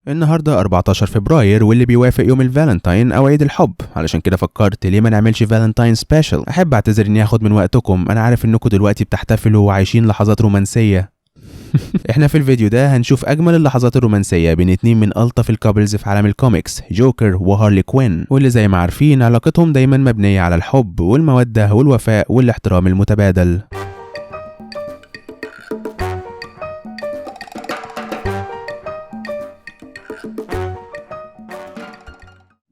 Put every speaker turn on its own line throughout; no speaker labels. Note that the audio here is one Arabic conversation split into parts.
النهارده 14 فبراير واللي بيوافق يوم الفالنتاين او عيد الحب، علشان كده فكرت ليه ما نعملش فالنتاين سبيشال. احب اعتذر اني اخد من وقتكم، انا عارف انكم دلوقتي بتحتفلوا وعايشين لحظات رومانسيه. احنا في الفيديو ده هنشوف اجمل اللحظات الرومانسيه بين اتنين من الطف الكابلز في عالم الكوميكس، جوكر وهارلي كوين، واللي زي ما عارفين علاقتهم دايما مبنيه على الحب والموده والوفاء والاحترام المتبادل.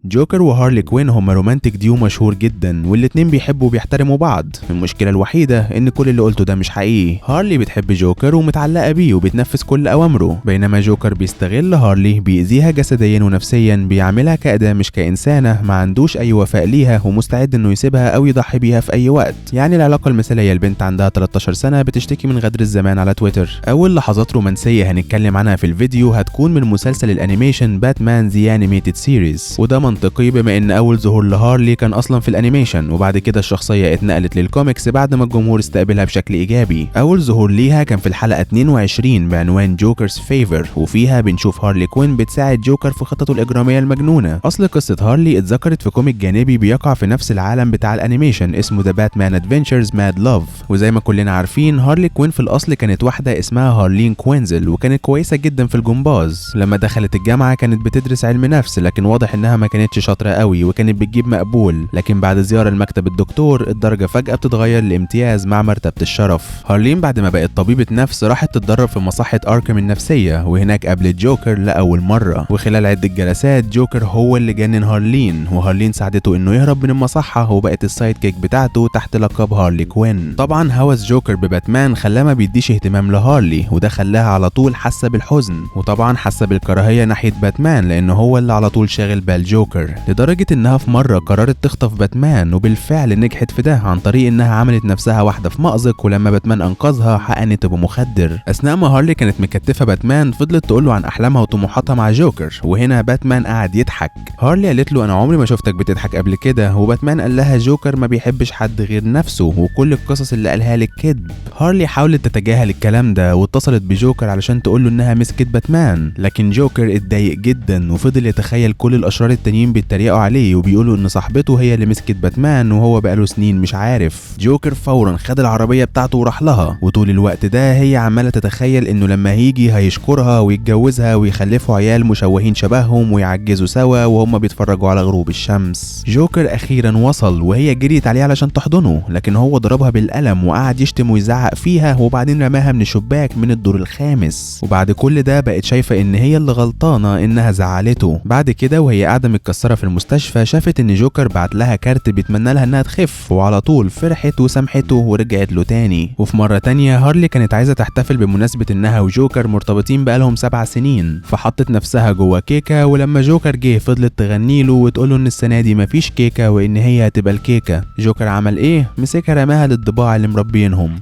جوكر وهارلي كوين هما رومانتك ديو مشهور جدا، والاتنين بيحبوا وبيحترموا بعض. المشكله الوحيده ان كل اللي قلته ده مش حقيقي. هارلي بتحب جوكر ومتعلقه بيه وبتنفذ كل اوامره، بينما جوكر بيستغل هارلي، بيأذيها جسديا ونفسيا، بيعاملها كأداة مش كإنسانه، ما عندوش اي وفاء ليها ومستعد انه يسيبها او يضحي بيها في اي وقت. يعني العلاقه المثاليه البنت عندها 13 سنه بتشتكي من غدر الزمان على تويتر. اول لحظات رومانسيه هنتكلم عنها في الفيديو هتكون من مسلسل الانيميشن باتمان ذا انيميتد سيريز، وده منطقي بما ان اول ظهور لهارلي كان اصلا في الانيميشن، وبعد كده الشخصيه اتنقلت للكوميكس بعد ما الجمهور استقبلها بشكل ايجابي. اول ظهور ليها كان في الحلقه 22 بعنوان جوكرز فيفر، وفيها بنشوف هارلي كوين بتساعد جوكر في خططه الاجراميه المجنونه. اصل قصه هارلي اتذكرت في كوميك جانبي بيقع في نفس العالم بتاع الانيميشن اسمه ذا باتمان ادفنتشرز ماد لاف، وزي ما كلنا عارفين هارلي كوين في الاصل كانت واحده اسمها هارلين كوينزل، وكانت كويسه جدا في الجمباز. لما دخلت الجامعه كانت بتدرس علم نفس، لكن واضح انها ما كانتش شاطره قوي وكانت بتجيب مقبول، لكن بعد زياره لمكتب الدكتور الدرجه فجاه بتتغير لامتياز مع مرتبه الشرف. هارلين بعد ما بقت طبيبه نفس راحت تتدرب في مصحه اركم النفسيه، وهناك قابلت جوكر لاول مره، وخلال عده جلسات جوكر هو اللي جنن هارلين، وهارلين ساعدته انه يهرب من المصحه، وبقت السايد كيك بتاعته تحت لقب هارلي كوين. طبعا هوس جوكر بباتمان خلاه ما بيديش اهتمام لهارلي، وده خلاها على طول حاسه بالحزن، وطبعا حاسه بالكراهيه ناحيه باتمان لانه هو اللي على طول شاغل بال جوكر، لدرجه انها في مره قررت تخطف باتمان، وبالفعل نجحت في ده عن طريق انها عملت نفسها واحده في مأزق، ولما باتمان انقذها حقنت بمخدر. اثناء ما هارلي كانت مكتفه باتمان فضلت تقول له عن احلامها وطموحاتها مع جوكر، وهنا باتمان قعد يضحك. هارلي قالت له انا عمري ما شفتك بتضحك قبل كده، وباتمان قال لها جوكر ما بيحبش حد غير نفسه، وكل القصص اللي قالها لك كذب. هارلي حاولت تتجاهل الكلام ده واتصلت بجوكر علشان تقول له انها مسكت باتمان، لكن جوكر اتضايق جدا وفضل يتخيل كل الاشرار التانيين بيتريقوا عليه وبيقولوا ان صاحبته هي اللي مسكت باتمان وهو بقاله سنين مش عارف. جوكر فورا خد العربيه بتاعته وراح لها، وطول الوقت ده هي عماله تتخيل انه لما هيجي هيشكرها ويتجوزها ويخلفوا عيال مشوهين شبههم ويعجزوا سوا وهم بيتفرجوا على غروب الشمس. جوكر اخيرا وصل وهي جريت عليه علشان تحضنه، لكن هو ضربها بالقلم وقعد يشتم ويزعق فيها، وبعدين رماها من الشباك من الدور الخامس. وبعد كل ده بقت شايفه ان هي اللي غلطانه انها زعلته. بعد كده وهي قاعده متكسره في المستشفى شافت ان جوكر بعت لها كارت بيتمنى لها انها تخف، وعلى طول فرحت وسامحته ورجعت له تاني. وفي مره تانية هارلي كانت عايزه تحتفل بمناسبه انها وجوكر مرتبطين بقالهم 7 سنين، فحطت نفسها جوه كيكه، ولما جوكر جه فضلت تغني له وتقول له ان السنه دي مفيش كيكه وان هي هتبقى الكيكه. جوكر عمل ايه؟ مسكها رماها للضباع اللي مربينهم.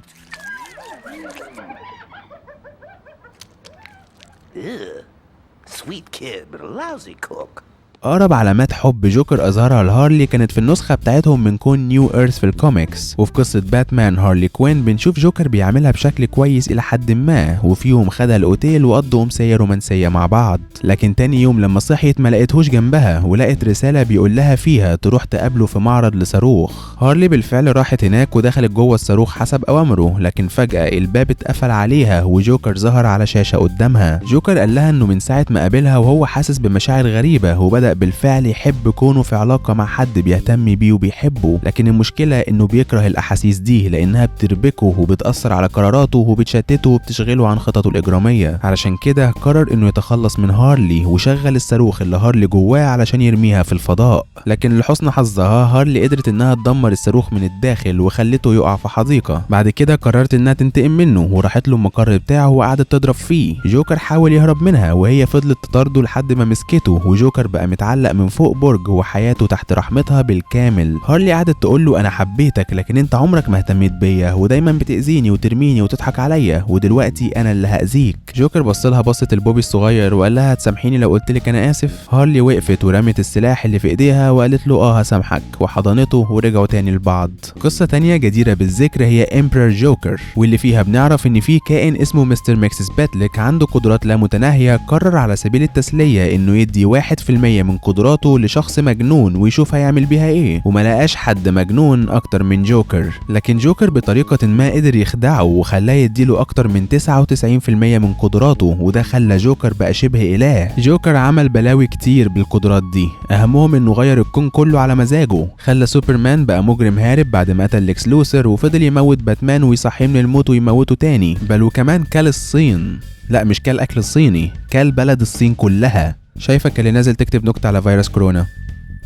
Sweet kid, but a lousy cook.
أقرب علامات حب جوكر أظهرها لهارلي كانت في النسخة بتاعتهم من كون نيو إيرث في الكوميكس، وفي قصة باتمان هارلي كوين بنشوف جوكر بيعملها بشكل كويس إلى حد ما، وفي يوم خدها الأوتيل وقضوا أمسية رومانسية مع بعض، لكن تاني يوم لما صحيت ما لقيتهوش جنبها، ولقيت رسالة بيقول لها فيها تروح تقابله في معرض لصاروخ. هارلي بالفعل راحت هناك ودخلت جوه الصاروخ حسب أوامره، لكن فجأة الباب اتقفل عليها وجوكر ظهر على شاشة قدامها. جوكر قال لها إنه من ساعة ما قابلها وهو حاسس بمشاعر غريبة، وبدأ بالفعل يحب كونه في علاقة مع حد بيهتم بيه وبيحبه، لكن المشكلة انه بيكره الاحاسيس دي لانها بتربكه وبتأثر على قراراته وبتشتته وبتشغله عن خططه الاجرامية. علشان كده قرر انه يتخلص من هارلي وشغل الصاروخ اللي هارلي جواه علشان يرميها في الفضاء، لكن لحسن حظها هارلي قدرت انها تدمر الصاروخ من الداخل وخلته يقع في حديقة. بعد كده قررت انها تنتقم منه وراحت له المقر بتاعه وقعدت تضرب فيه. جوكر حاول يهرب منها وهي فضلت تطارده لحد ما مسكته، وجوكر بقى متعلق من فوق برج وحياته تحت رحمتها بالكامل. هارلي قعدت تقول له انا حبيتك لكن انت عمرك ما اهتميت بيا ودايما بتأذيني وترميني وتضحك عليا ودلوقتي انا اللي هأذيك. جوكر بصلها بصة البوبي الصغير وقال لها هتسامحيني لو قلت لك انا اسف؟ هارلي وقفت ورمت السلاح اللي في ايديها وقالت له هسامحك وحضنته ورجعوا تاني لبعض. قصة تانية جديرة بالذكر هي امبرر جوكر واللي فيها بنعرف ان في كائن اسمه مستر ماكسس باتليك عنده قدرات لا متناهية، قرر على سبيل التسلية انه يدي 1% من قدراته لشخص مجنون ويشوف هيعمل بيها ايه، وما لقاش حد مجنون اكتر من جوكر، لكن جوكر بطريقة ما قدر يخدعه وخلاه يديله اكتر من 99% من قدراته، وده خلى جوكر بقى شبه اله. جوكر عمل بلاوي كتير بالقدرات دي، اهمهم انه غير الكون كله على مزاجه، خلى سوبرمان بقى مجرم هارب بعد ما قتل ليكس لوثر وفضل يموت باتمان ويصحيه من الموت ويموته تاني، بل وكمان كل الصين، لا مش كل اكل الصيني، كل بلد الصين كلها. شايفك اللي نازل تكتب نكتة على فيروس كورونا،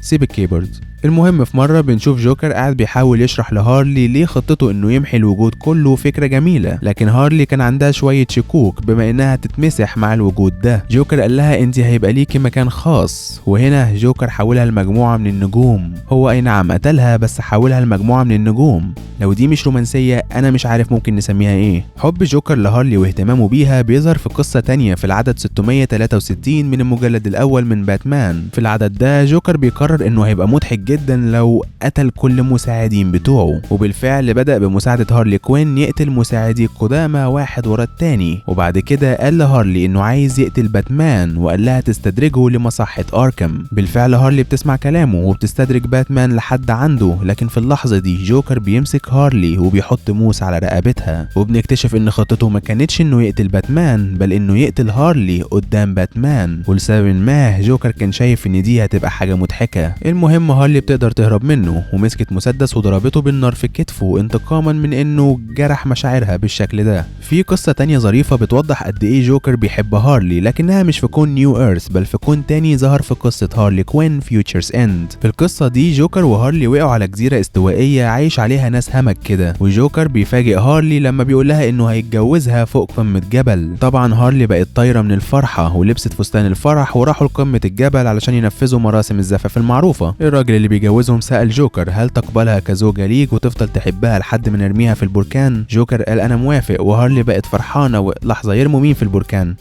سيب الكيبورد. المهم في مرة بنشوف جوكر قاعد بيحاول يشرح لهارلي ليه خطته انه يمحي الوجود كله، فكرة جميلة، لكن هارلي كان عندها شوية شكوك بما انها تتمسح مع الوجود ده. جوكر قال لها انت هيبقى ليكي مكان خاص، وهنا جوكر حولها لمجموعة من النجوم. هو اي نعم قتلها بس حولها لمجموعة من النجوم. لو دي مش رومانسية انا مش عارف ممكن نسميها ايه. حب جوكر لهارلي واهتمامه بيها بيظهر في قصة تانية في العدد 663 من المجلد الاول من باتمان. في العدد ده جوكر بيقرر انه هيبقى مضحك جدا لو قتل كل المساعدين بتوعه، وبالفعل بدأ بمساعدة هارلي كوين يقتل مساعدي قدامى واحد ورا التاني، وبعد كده قال لهارلي انه عايز يقتل باتمان وقال لها تستدرجه لمصحة اركم. بالفعل هارلي بتسمع كلامه وبتستدرج باتمان لحد عنده، لكن في اللحظة دي جوكر بيمسك هارلي وبيحط موس على رقبتها، وبنكتشف ان خطته ما كانتش انه يقتل باتمان بل انه يقتل هارلي قدام باتمان، ولسبب ما جوكر كان شايف ان دي هتبقى حاجة مضحكة. المهم هارلي بتقدر تهرب منه ومسكت مسدس وضربته بالنار في كتفه انتقاما من انه جرح مشاعرها بالشكل ده. في قصة تانية ظريفة بتوضح قد ايه جوكر بيحب هارلي، لكنها مش في كون نيو ايرث بل في كون تاني ظهر في قصة هارلي كوين فيوتشرز اند. في القصة دي جوكر وهارلي وقعوا على جزيرة استوائية عايش عليها ناس همك كده، وجوكر بيفاجئ هارلي لما بيقول لها انه هيتجوزها فوق قمة جبل. طبعا هارلي بقت طايرة من الفرحة ولبست فستان الفرح وراحوا لقمة الجبل علشان ينفذوا مراسم الزفاف المعروفة. الراجل اللي بيجوزهم سأل جوكر هل تقبلها كزوجة ليك وتفضل تحبها لحد ما نرميها في البركان؟ جوكر قال انا موافق، وهارلي بقت فرحانة. ولحظة، يرموا مين في البركان؟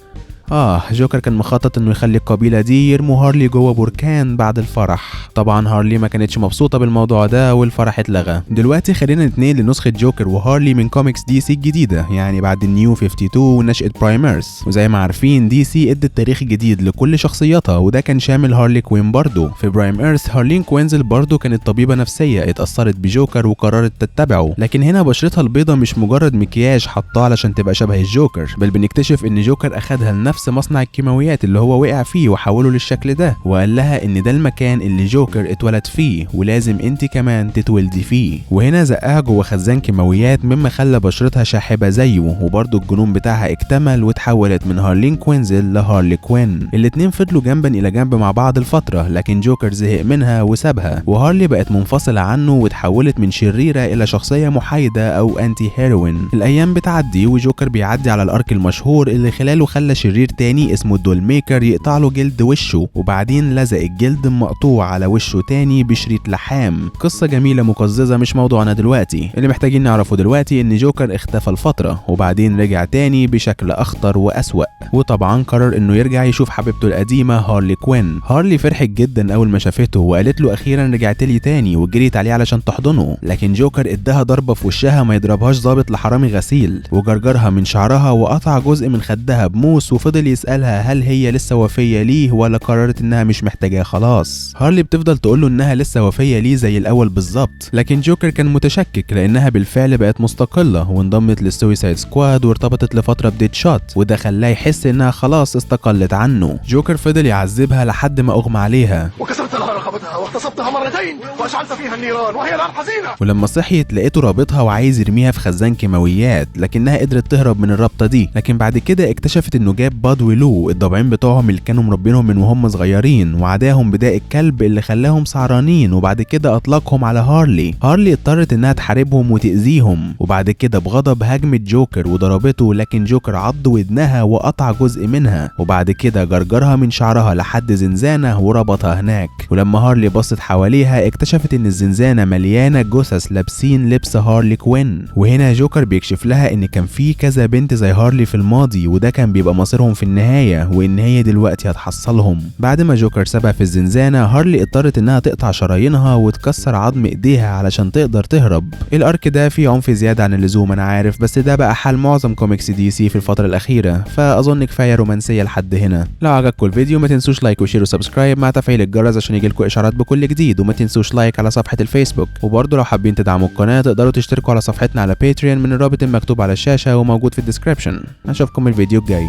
جوكر كان مخطط انه يخلي القبيلة دي يرموا هارلي جوه بركان بعد الفرح. طبعا هارلي ما كانتش مبسوطة بالموضوع ده والفرح اتلغى. دلوقتي خلينا نتنقل لنسخة جوكر وهارلي من كوميكس دي سي الجديدة، يعني بعد النيو 52 ونشأة برايمرز. وزي ما عارفين دي سي ادت تاريخ جديد لكل شخصياتها، وده كان شامل هارلي كوين برضه. في برايم ايرث هارلين كوينزل برضه كانت طبيبة نفسية اتأثرت بجوكر وقررت تتبعه، لكن هنا بشرتها البيضة مش مجرد مكياج حطاه علشان تبقى شبه الجوكر، بل بنكتشف ان جوكر اخدها لنفس مصنع الكيماويات اللي هو وقع فيه وحوله للشكل ده، وقال لها ان ده المكان اللي جوكر اتولد فيه ولازم انت كمان تتولدي فيه. وهنا زقها جوه خزان كيماويات مما خلى بشرتها شاحبة زيه، وبرضه الجنون بتاعها اكتمل وتحولت من هارلين كوينزل لهارلي كوين. الاتنين فضلوا جنبا الى جنب مع بعض الفترة، لكن جوكر زهق منها وسابها، وهارلي بقت منفصلة عنه وتحولت من شريرة الى شخصية محايدة او انتي هيروين. الايام بتعدي وجوكر بيعدي على الارك المشهور اللي خلاله خلى شرير تاني اسمه الدول ميكر يقطع له جلد وشه، وبعدين لزق الجلد المقطوع على وشه تاني بشريط لحام. قصة جميلة مقززة مش موضوعنا دلوقتي. اللي محتاجين نعرفه دلوقتي ان جوكر اختفى لفترة وبعدين رجع تاني بشكل اخطر واسوأ، وطبعا قرر انه يرجع يشوف حبيبته القديمة هارلي كوين. هارلي فرحت جدا اول ما شافته وقالت له اخيرا رجعت لي تاني، وجريت عليه علشان تحضنه، لكن جوكر اداها ضربة في وشها ما يضربهاش ضابط لحرامي غسيل، وجرجرها من شعرها وقطع جزء من خدها بموس، وفضل يسألها هل هي لسه وفية ليه ولا قررت انها مش محتاجاه خلاص. هارلي بتفضل تقوله انها لسه وفية ليه زي الاول بالظبط، لكن جوكر كان متشكك لانها بالفعل بقت مستقلة وانضمت للسويسايد سكواد وارتبطت لفترة بديد شوت، وده خلاه يحس انها خلاص استقلت عنه. جوكر فضل يعذبها لحد ما اغمى عليها
وكسرت لها
رابطها واغتصبتها مرتين واشعلت فيها النيران وهي الان حزينه.
ولما صحيت لقيته رابطها وعايز يرميها في خزان كيماويات، لكنها قدرت تهرب من الرابطه دي. لكن بعد كده اكتشفت انه جاب باد ولو الضبعين بتوعهم اللي كانوا مربينهم من وهم صغيرين، وعداهم بداء الكلب اللي خلاهم سعرانين، وبعد كده اطلقهم على هارلي. هارلي اضطرت انها تحاربهم وتأذيهم، وبعد كده بغضب هاجمت جوكر وضربته، لكن جوكر عض ودنها وقطع جزء منها، وبعد كده جرجرها من شعرها لحد زنزانه وربطها هناك. ولما هارلي بصت حواليها اكتشفت ان الزنزانه مليانه جثث لابسين لبس هارلي كوين. وهنا جوكر بيكشف لها ان كان في كذا بنت زي هارلي في الماضي، وده كان بيبقى مصيرهم في النهايه، وان هي دلوقتي هتحصلهم. بعد ما جوكر سابها في الزنزانه، هارلي اضطرت انها تقطع شرايينها وتكسر عظم ايديها علشان تقدر تهرب. الارك ده فيه عنف زياده عن اللزوم انا عارف، بس ده بقى حال معظم كوميكس دي سي في الفتره الاخيره، فاظن كفايه رومانسيه لحد هنا. لو عجبكم الفيديو ما تنسوش لايك وشير وسبسكرايب مع تفعيل الجرس عشان يجيلكوا اشعارات بكل جديد، وما تنسوش لايك على صفحه الفيسبوك. وبرضه لو حابين تدعموا القناه تقدروا تشتركوا على صفحتنا على باتريون من الرابط المكتوب على الشاشه وموجود في الديسكريبشن. اشوفكم الفيديو الجاي.